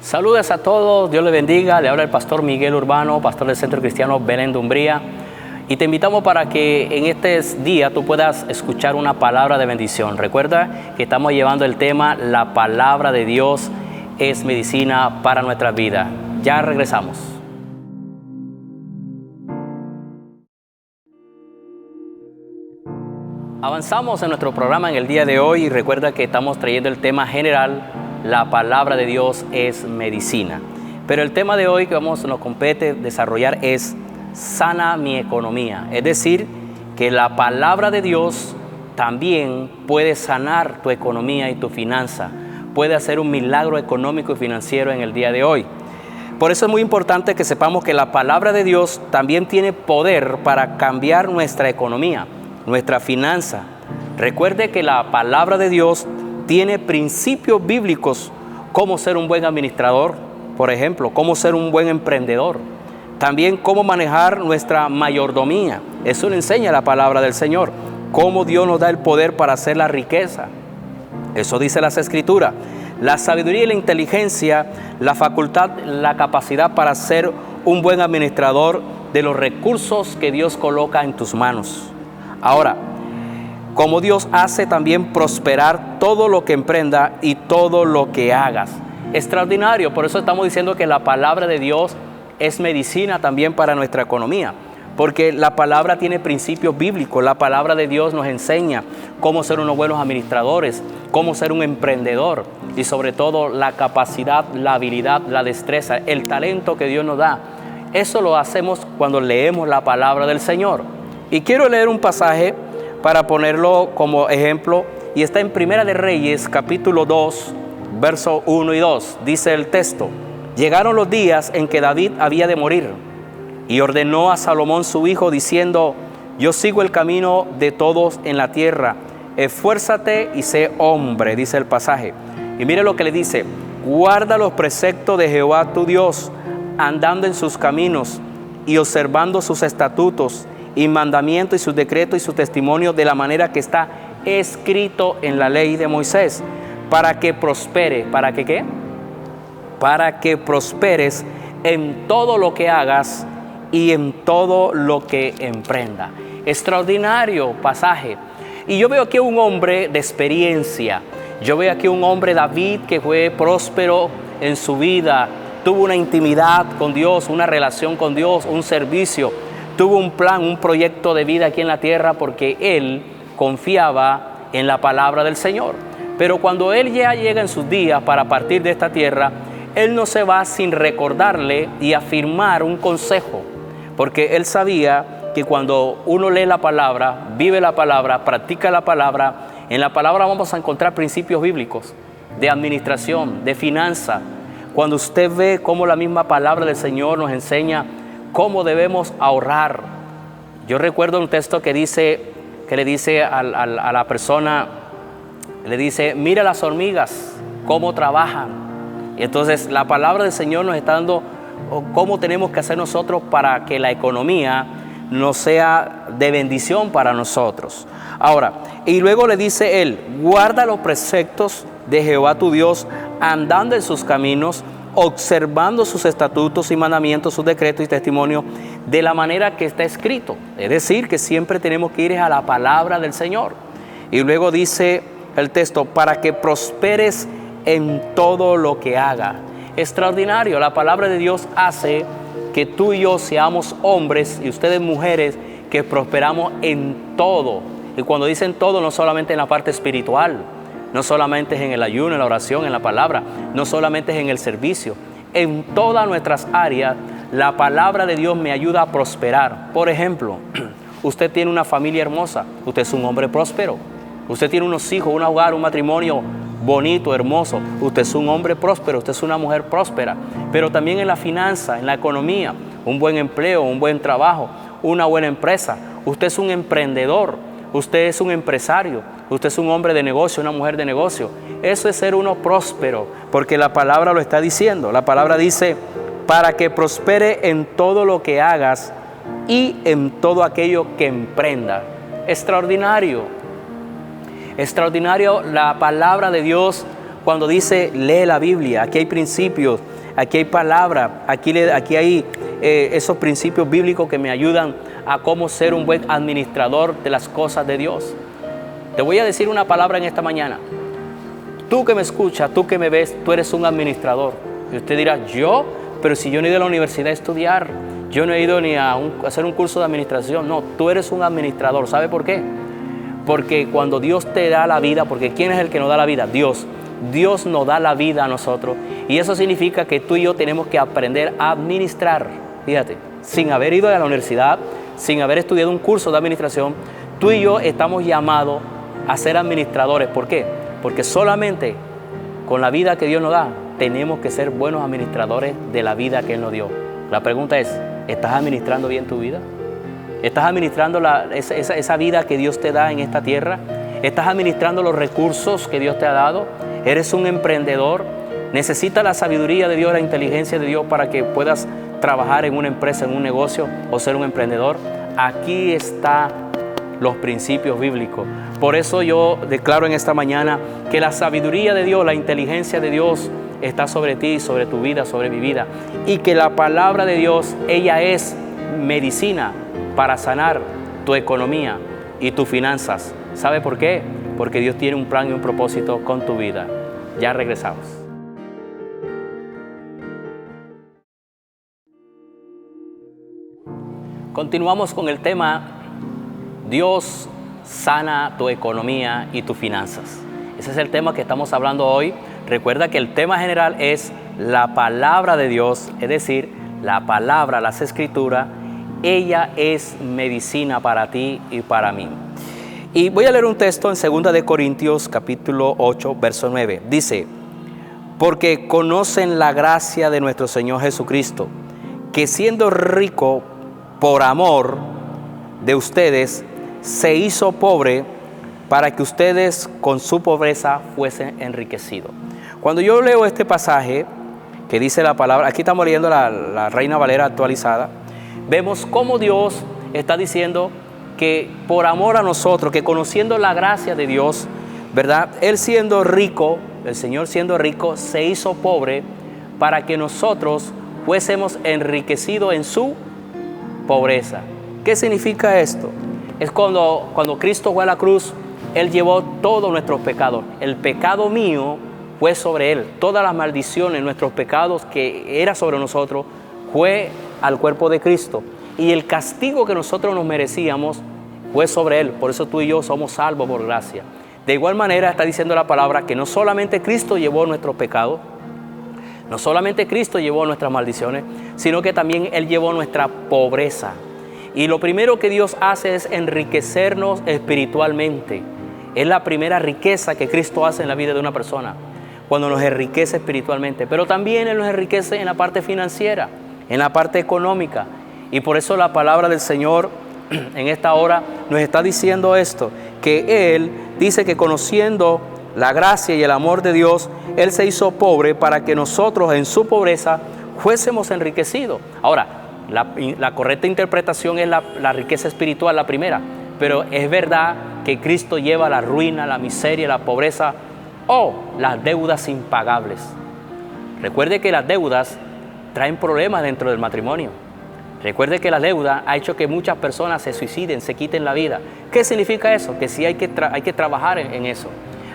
Saludos a todos, Dios les bendiga. Le habla el pastor Miguel Urbano, pastor del Centro Cristiano Belén de Umbría. Y te invitamos para que en este día tú puedas escuchar una palabra de bendición. Recuerda que estamos llevando el tema La palabra de Dios es medicina para nuestra vida. Ya regresamos. Avanzamos en nuestro programa en el día de hoy y recuerda que estamos trayendo el tema general, la palabra de Dios es medicina. Pero el tema de hoy que nos compete desarrollar es sana mi economía. Es decir, que la palabra de Dios también puede sanar tu economía y tu finanza. Puede hacer un milagro económico y financiero en el día de hoy. Por eso es muy importante que sepamos que la palabra de Dios también tiene poder para cambiar nuestra economía, nuestra finanza. Recuerde que la palabra de Dios tiene principios bíblicos, cómo ser un buen administrador, por ejemplo, cómo ser un buen emprendedor. También cómo manejar nuestra mayordomía. Eso le enseña la palabra del Señor. Cómo Dios nos da el poder para hacer la riqueza. Eso dice las Escrituras. La sabiduría y la inteligencia, la facultad, la capacidad para ser un buen administrador de los recursos que Dios coloca en tus manos. Ahora, cómo Dios hace también prosperar todo lo que emprenda y todo lo que hagas. Extraordinario. Por eso estamos diciendo que la palabra de Dios es medicina también para nuestra economía, porque la palabra tiene principios bíblicos. La palabra de Dios nos enseña cómo ser unos buenos administradores, cómo ser un emprendedor y sobre todo la capacidad, la habilidad, la destreza, el talento que Dios nos da. Eso lo hacemos cuando leemos la palabra del Señor. Y quiero leer un pasaje para ponerlo como ejemplo y está en Primera de Reyes, capítulo 2, versos 1 y 2. Dice el texto: Llegaron los días en que David había de morir y ordenó a Salomón su hijo diciendo: Yo sigo el camino de todos en la tierra, esfuérzate y sé hombre, dice el pasaje. Y mire lo que le dice: guarda los preceptos de Jehová tu Dios, andando en sus caminos y observando sus estatutos y mandamientos y sus decretos y sus testimonios de la manera que está escrito en la ley de Moisés, para que prospere. ¿Para que qué? Para que prosperes en todo lo que hagas y en todo lo que emprenda. Extraordinario pasaje. Y yo veo aquí un hombre de experiencia. Yo veo aquí un hombre, David, que fue próspero en su vida. Tuvo una intimidad con Dios, una relación con Dios, un servicio. Tuvo un plan, un proyecto de vida aquí en la tierra porque él confiaba en la palabra del Señor. Pero cuando él ya llega en sus días para partir de esta tierra, él no se va sin recordarle y afirmar un consejo, porque él sabía que cuando uno lee la palabra, vive la palabra, practica la palabra, en la palabra vamos a encontrar principios bíblicos de administración, de finanza. Cuando usted ve cómo la misma palabra del Señor nos enseña cómo debemos ahorrar. Yo recuerdo un texto que le dice a la persona, le dice: mira las hormigas, cómo trabajan. Y entonces la palabra del Señor nos está dando cómo tenemos que hacer nosotros para que la economía nos sea de bendición para nosotros. Ahora, y luego le dice él: guarda los preceptos de Jehová tu Dios, andando en sus caminos, observando sus estatutos y mandamientos, sus decretos y testimonios, de la manera que está escrito. Es decir, que siempre tenemos que ir a la palabra del Señor. Y luego dice el texto: para que prosperes en todo lo que haga. Extraordinario. La palabra de Dios hace que tú y yo seamos hombres y ustedes mujeres que prosperamos en todo. Y cuando dicen todo, no solamente en la parte espiritual, no solamente es en el ayuno, en la oración, en la palabra, no solamente es en el servicio. En todas nuestras áreas, la palabra de Dios me ayuda a prosperar. Por ejemplo, usted tiene una familia hermosa, usted es un hombre próspero. Usted tiene unos hijos, un hogar, un matrimonio bonito, hermoso. Usted es un hombre próspero, usted es una mujer próspera. Pero también en la finanza, en la economía, un buen empleo, un buen trabajo, una buena empresa. Usted es un emprendedor, usted es un empresario, usted es un hombre de negocio, una mujer de negocio. Eso es ser uno próspero, porque la palabra lo está diciendo. La palabra dice: para que prospere en todo lo que hagas y en todo aquello que emprenda. Extraordinario. Extraordinario la palabra de Dios cuando dice lee la Biblia. Aquí hay principios, aquí hay palabra, aquí hay esos principios bíblicos que me ayudan a cómo ser un buen administrador de las cosas de Dios. Te voy a decir una palabra en esta mañana. Tú que me escuchas, tú que me ves, tú eres un administrador. Y usted dirá, ¿yo? Pero si yo no he ido a la universidad a estudiar, yo no he ido ni a hacer un curso de administración. No, tú eres un administrador. ¿Sabe por qué? Porque cuando Dios te da la vida, porque ¿quién es el que nos da la vida? Dios. Dios nos da la vida a nosotros. Y eso significa que tú y yo tenemos que aprender a administrar. Fíjate, sin haber ido a la universidad, sin haber estudiado un curso de administración, tú y yo estamos llamados a ser administradores. ¿Por qué? Porque solamente con la vida que Dios nos da, tenemos que ser buenos administradores de la vida que Él nos dio. La pregunta es, ¿estás administrando bien tu vida? ¿Estás administrando esa vida que Dios te da en esta tierra? ¿Estás administrando los recursos que Dios te ha dado? ¿Eres un emprendedor? ¿Necesitas la sabiduría de Dios, la inteligencia de Dios para que puedas trabajar en una empresa, en un negocio o ser un emprendedor? Aquí están los principios bíblicos. Por eso yo declaro en esta mañana que la sabiduría de Dios, la inteligencia de Dios está sobre ti, sobre tu vida, sobre mi vida. Y que la palabra de Dios, ella es medicina para sanar tu economía y tus finanzas. ¿Sabe por qué? Porque Dios tiene un plan y un propósito con tu vida. Ya regresamos. Continuamos con el tema Dios sana tu economía y tus finanzas. Ese es el tema que estamos hablando hoy. Recuerda que el tema general es la palabra de Dios, es decir, la palabra, las escrituras, ella es medicina para ti y para mí. Y voy a leer un texto en 2 de Corintios capítulo 8, verso 9. Dice, porque conocen la gracia de nuestro Señor Jesucristo, que siendo rico por amor de ustedes, se hizo pobre para que ustedes con su pobreza fuesen enriquecidos. Cuando yo leo este pasaje que dice la palabra, aquí estamos leyendo la Reina Valera actualizada, vemos cómo Dios está diciendo que por amor a nosotros, que conociendo la gracia de Dios, ¿verdad? Él siendo rico, el Señor siendo rico, se hizo pobre para que nosotros fuésemos enriquecidos en su pobreza. ¿Qué significa esto? Es cuando Cristo fue a la cruz, Él llevó todos nuestros pecados. El pecado mío fue sobre Él. Todas las maldiciones, nuestros pecados que era sobre nosotros, fue al cuerpo de Cristo. Y el castigo que nosotros nos merecíamos fue sobre Él. Por eso tú y yo somos salvos por gracia. De igual manera está diciendo la palabra que no solamente Cristo llevó nuestros pecados, no solamente Cristo llevó nuestras maldiciones, sino que también Él llevó nuestra pobreza. Y lo primero que Dios hace es enriquecernos espiritualmente. Es la primera riqueza que Cristo hace en la vida de una persona, cuando nos enriquece espiritualmente. Pero también Él nos enriquece en la parte financiera, en la parte económica. Y por eso la palabra del Señor en esta hora nos está diciendo esto, que Él dice que conociendo la gracia y el amor de Dios, Él se hizo pobre para que nosotros en su pobreza fuésemos enriquecidos. Ahora, la correcta interpretación es la riqueza espiritual, la primera, pero es verdad que Cristo lleva la ruina, la miseria, la pobreza o las deudas impagables. Recuerde que las deudas traen problemas dentro del matrimonio. Recuerde que la deuda ha hecho que muchas personas se suiciden, se quiten la vida. ¿Qué significa eso? Que sí hay que trabajar en eso.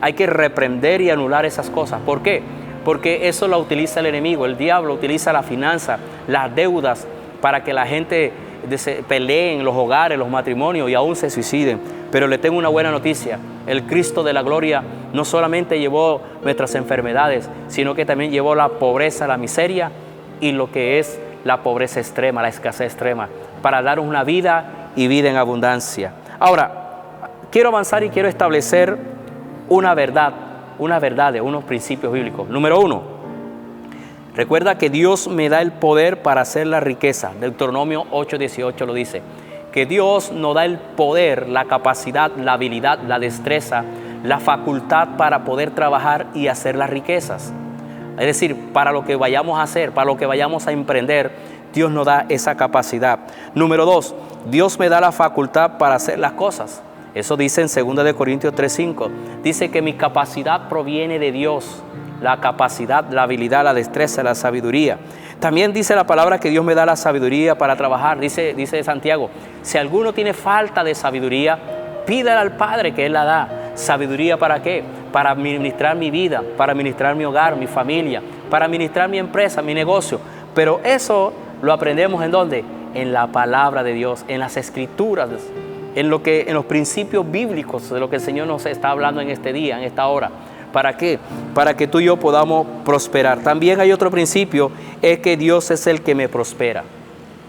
Hay que reprender y anular esas cosas. ¿Por qué? Porque eso lo utiliza el enemigo. El diablo utiliza la finanza, las deudas, para que la gente pelee en los hogares, los matrimonios y aún se suiciden. Pero le tengo una buena noticia. El Cristo de la gloria no solamente llevó nuestras enfermedades, sino que también llevó la pobreza, la miseria y lo que es la pobreza extrema, la escasez extrema, para darnos una vida y vida en abundancia. Ahora, quiero avanzar y quiero establecer una verdad de unos principios bíblicos. Número 1. Recuerda que Dios me da el poder para hacer la riqueza. Deuteronomio 8:18 lo dice. Que Dios nos da el poder, la capacidad, la habilidad, la destreza, la facultad para poder trabajar y hacer las riquezas. Es decir, para lo que vayamos a hacer, para lo que vayamos a emprender, Dios nos da esa capacidad. Número 2, Dios me da la facultad para hacer las cosas. Eso dice en 2 de Corintios 3:5. Dice que mi capacidad proviene de Dios. la capacidad, la habilidad, la destreza, la sabiduría. También dice la palabra que Dios me da la sabiduría para trabajar. Dice Santiago, si alguno tiene falta de sabiduría, pídale al Padre que Él la da. ¿Sabiduría para qué? Para administrar mi vida, para administrar mi hogar, mi familia, para administrar mi empresa, mi negocio. Pero eso lo aprendemos ¿en dónde? En la palabra de Dios, en las Escrituras, en los principios bíblicos de lo que el Señor nos está hablando en este día, en esta hora. ¿Para qué? Para que tú y yo podamos prosperar. También hay otro principio, es que Dios es el que me prospera.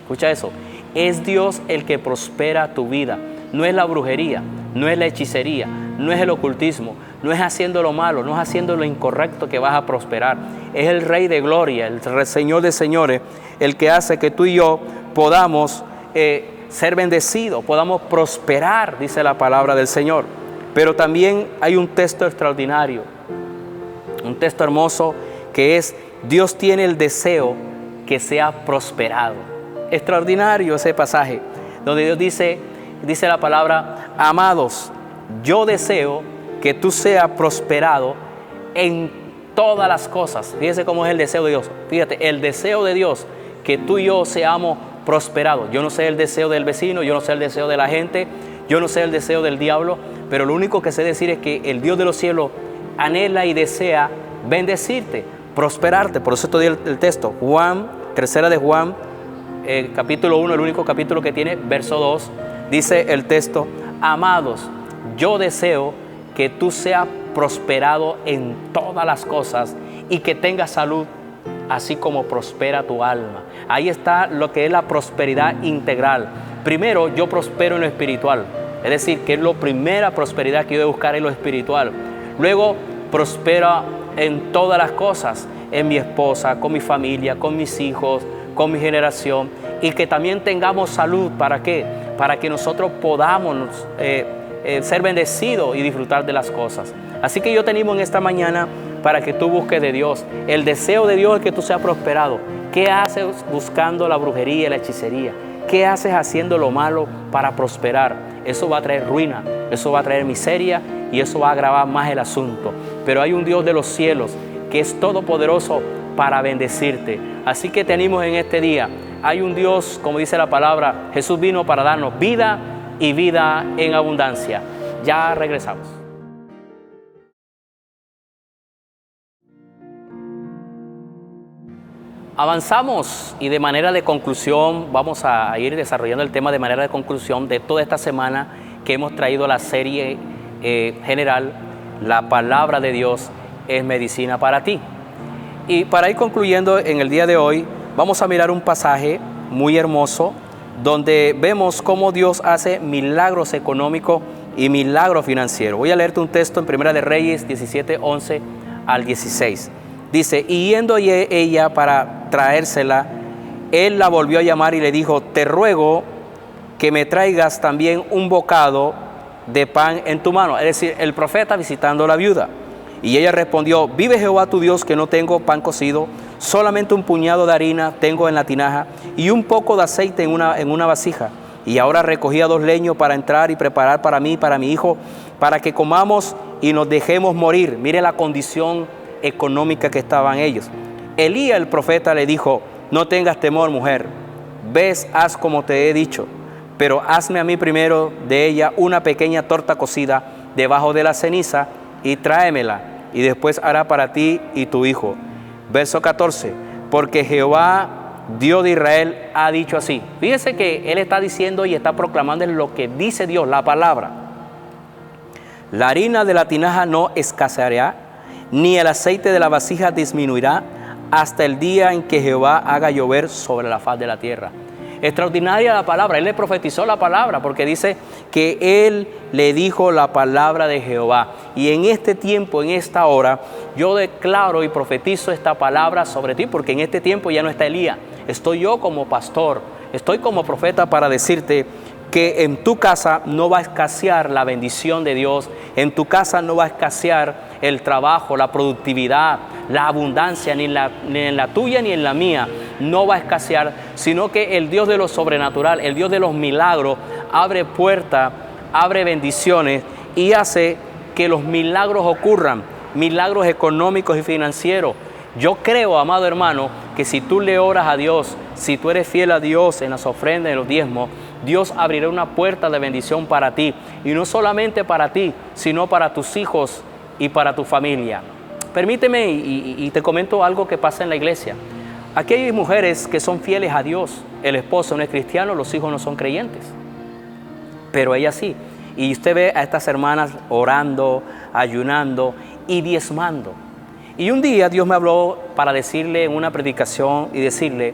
Escucha eso, es Dios el que prospera tu vida. No es la brujería, no es la hechicería, no es el ocultismo, no es haciendo lo malo, no es haciendo lo incorrecto que vas a prosperar. Es el Rey de Gloria, el Señor de señores, el que hace que tú y yo podamos ser bendecidos, podamos prosperar, dice la palabra del Señor. Pero también hay un texto extraordinario, un texto hermoso que es: Dios tiene el deseo que sea prosperado. Extraordinario ese pasaje, donde Dios dice la palabra: amados, yo deseo que tú seas prosperado en todas las cosas. Fíjese cómo es el deseo de Dios. Fíjate, el deseo de Dios, que tú y yo seamos prosperados. Yo no sé el deseo del vecino, yo no sé el deseo de la gente, yo no sé el deseo del diablo, pero lo único que sé decir es que el Dios de los cielos anhela y desea bendecirte, prosperarte. Por eso te doy el texto. Tercera de Juan, capítulo 1, el único capítulo que tiene, verso 2, dice el texto: amados, yo deseo que tú seas prosperado en todas las cosas y que tengas salud, así como prospera tu alma. Ahí está lo que es la prosperidad integral. Primero, yo prospero en lo espiritual. Es decir, que es la primera prosperidad que yo debo buscar en lo espiritual. Luego, prospera en todas las cosas, en mi esposa, con mi familia, con mis hijos, con mi generación, y que también tengamos salud. ¿Para qué? Para que nosotros podamos ser bendecidos y disfrutar de las cosas. Así que yo te animo en esta mañana para que tú busques de Dios. El deseo de Dios es que tú seas prosperado. ¿Qué haces buscando la brujería y la hechicería? ¿Qué haces haciendo lo malo para prosperar? Eso va a traer ruina, eso va a traer miseria y eso va a agravar más el asunto. Pero hay un Dios de los cielos que es todopoderoso para bendecirte. Así que te animo en este día. Hay un Dios, como dice la palabra, Jesús vino para darnos vida y vida en abundancia. Ya regresamos. Avanzamos y de manera de conclusión vamos a ir desarrollando el tema de manera de conclusión de toda esta semana que hemos traído la serie general, La Palabra de Dios es Medicina para ti. Y para ir concluyendo en el día de hoy, vamos a mirar un pasaje muy hermoso donde vemos cómo Dios hace milagros económicos y milagros financieros. Voy a leerte un texto en Primera de Reyes 17, 11 al 16. Dice: y yendo ella para traérsela, él la volvió a llamar y le dijo: te ruego que me traigas también un bocado de pan en tu mano. Es decir, el profeta visitando a la viuda. Y ella respondió: vive Jehová tu Dios que no tengo pan cocido, solamente un puñado de harina tengo en la tinaja y un poco de aceite en una vasija. Y ahora recogía 2 leños para entrar y preparar para mí y para mi hijo, para que comamos y nos dejemos morir. Mire la condición económica que estaban ellos. Elías el profeta le dijo: no tengas temor, mujer, ves, haz como te he dicho, pero hazme a mí primero de ella una pequeña torta cocida debajo de la ceniza y tráemela, y después hará para ti y tu hijo. Verso 14, porque Jehová, Dios de Israel, ha dicho así. Fíjese que él está diciendo y está proclamando lo que dice Dios, la palabra. La harina de la tinaja no escaseará, ni el aceite de la vasija disminuirá, hasta el día en que Jehová haga llover sobre la faz de la tierra. Extraordinaria la palabra. Él le profetizó la palabra porque dice que él le dijo la palabra de Jehová. Y en este tiempo, en esta hora, yo declaro y profetizo esta palabra sobre ti, porque en este tiempo ya no está Elías. Estoy yo como pastor, estoy como profeta para decirte que en tu casa no va a escasear la bendición de Dios, en tu casa no va a escasear el trabajo, la productividad, la abundancia, ni en la tuya ni en la mía, no va a escasear, sino que el Dios de lo sobrenatural, el Dios de los milagros, abre puertas, abre bendiciones y hace que los milagros ocurran. milagros económicos y financieros. Yo creo, amado hermano, que si tú le oras a Dios, si tú eres fiel a Dios en las ofrendas, en los diezmos, Dios abrirá una puerta de bendición para ti. Y no solamente para ti, sino para tus hijos y para tu familia. Permíteme y te comento algo que pasa en la iglesia. Aquí hay mujeres que son fieles a Dios. El esposo no es cristiano, los hijos no son creyentes. Pero ella sí. Y usted ve a estas hermanas orando, ayunando y diezmando. Y un día Dios me habló para decirle en una predicación y decirle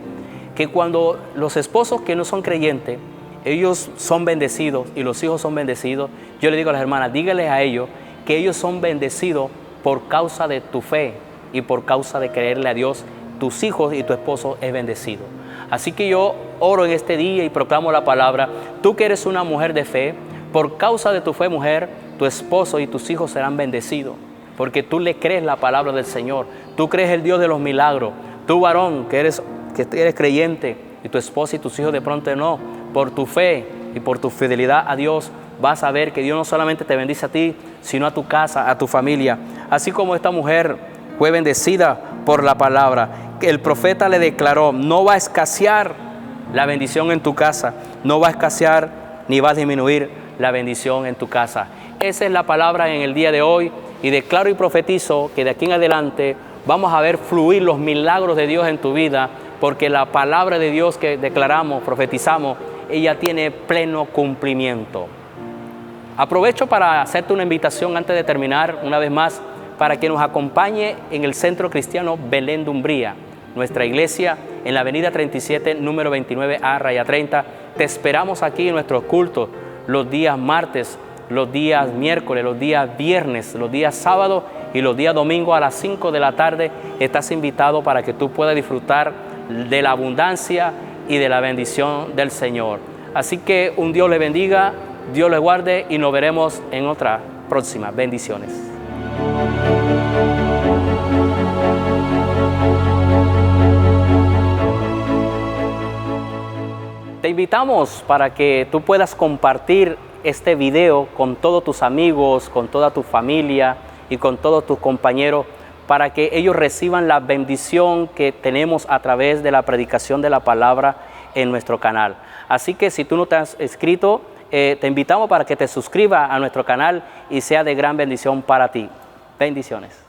que cuando los esposos que no son creyentes, ellos son bendecidos y los hijos son bendecidos, yo le digo a las hermanas, dígales a ellos que ellos son bendecidos por causa de tu fe y por causa de creerle a Dios. Tus hijos y tu esposo es bendecido. Así que yo oro en este día y proclamo la palabra. Tú que eres una mujer de fe, por causa de tu fe, mujer, tu esposo y tus hijos serán bendecidos. Porque tú le crees la palabra del Señor. Tú crees el Dios de los milagros. Tú, varón, que eres creyente, y tu esposa y tus hijos de pronto no. Por tu fe y por tu fidelidad a Dios, vas a ver que Dios no solamente te bendice a ti, sino a tu casa, a tu familia. Así como esta mujer fue bendecida por la palabra. El profeta le declaró, no va a escasear la bendición en tu casa. No va a escasear ni va a disminuir la bendición en tu casa. Esa es la palabra en el día de hoy. Y declaro y profetizo que de aquí en adelante vamos a ver fluir los milagros de Dios en tu vida, porque la palabra de Dios que declaramos, profetizamos, ella tiene pleno cumplimiento. Aprovecho para hacerte una invitación antes de terminar, una vez más, para que nos acompañe en el Centro Cristiano Belén de Umbría, nuestra iglesia en la avenida 37, número 29A, raya 30. Te esperamos aquí en nuestros cultos los días martes, los días miércoles, los días viernes, los días sábados y los días domingos a las 5 de la tarde. Estás invitado para que tú puedas disfrutar de la abundancia y de la bendición del Señor. Así que un Dios le bendiga, Dios le guarde y nos veremos en otra próxima. Bendiciones. Te invitamos para que tú puedas compartir este video con todos tus amigos, con toda tu familia y con todos tus compañeros, para que ellos reciban la bendición que tenemos a través de la predicación de la palabra en nuestro canal. Así que si tú no te has inscrito, te invitamos para que te suscribas a nuestro canal y sea de gran bendición para ti. Bendiciones.